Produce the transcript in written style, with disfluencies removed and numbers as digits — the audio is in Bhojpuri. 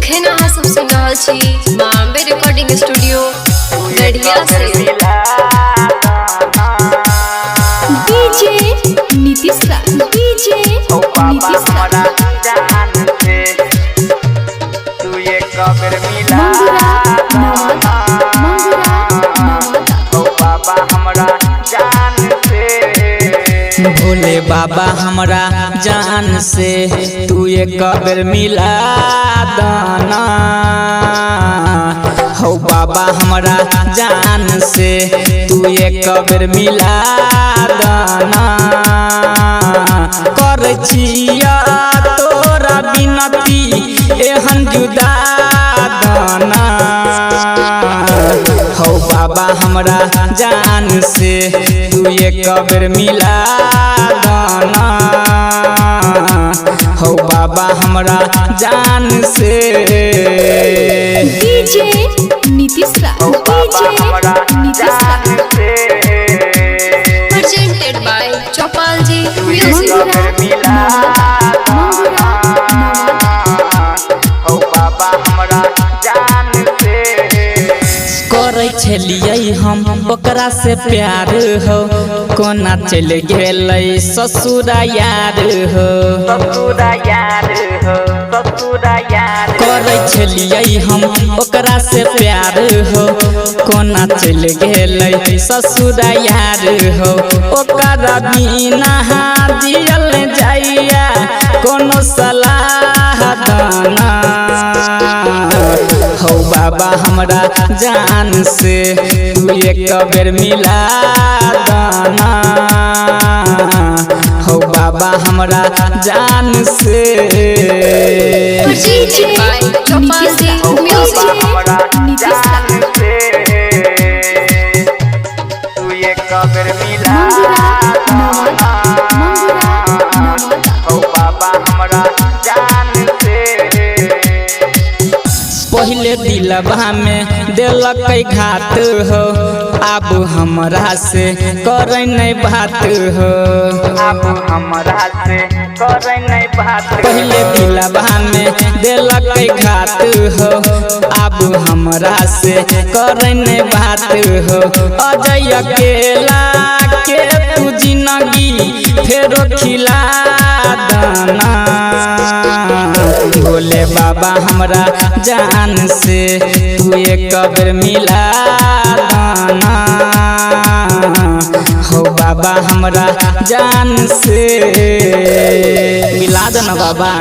एखन अहाँ सब सुनि रहल छी माँ अम्बे रिकॉर्डिंग स्टूडियो गढ़िया से। डीजे नीतीश राज, डीजे नीतीश राज। मंगुरा नवादा, मंगुरा नवादा। भोले बाबा हमरा जान से तू एक बेर मिला दाना। हो बाबा हमरा जान से तू एक बेर मिला दाना। कर छिया तोरा बिनती एहन जुदा दाना। हो बाबा हमरा जान से तू एक बेर मिला दाना। हो बाबा हमरा जान से। DJ Nitish Raj, DJ Nitish Raj. Presented by Chaupal G music. मंगुरा नवादा, मंगुरा करे छलियै हम ओकरा से प्यार हो, कोना चल गेलै ससुरा यार हो। करे छलियै हम ओकरा से प्यार हो, कोना चल गेलै ससुरा यार हो। ओकरा बिना जियल जाइया कोनो सलाह दाना। हो बाबा हमरा जान से तू एक बेर मिला दाना। हो बाबा हमरा जान से। Presented by Chaupal G music. Nitish राज। मंगुरा नवादा, मंगुरा नवादा। पहले दिलवा में दिलक घात हो, अब हमरा से करे नहीं बात हो। पहले दिलवा में दिलक घात हो, अब हमरा से करे नहीं बात हो। अजय अकेला के तू जिंदगी फेरो खिला दाना। भोले बाबा हमरा जान से तू एक बेर मिला दाना। हो बाबा हमरा जान से मिला देना बाबा।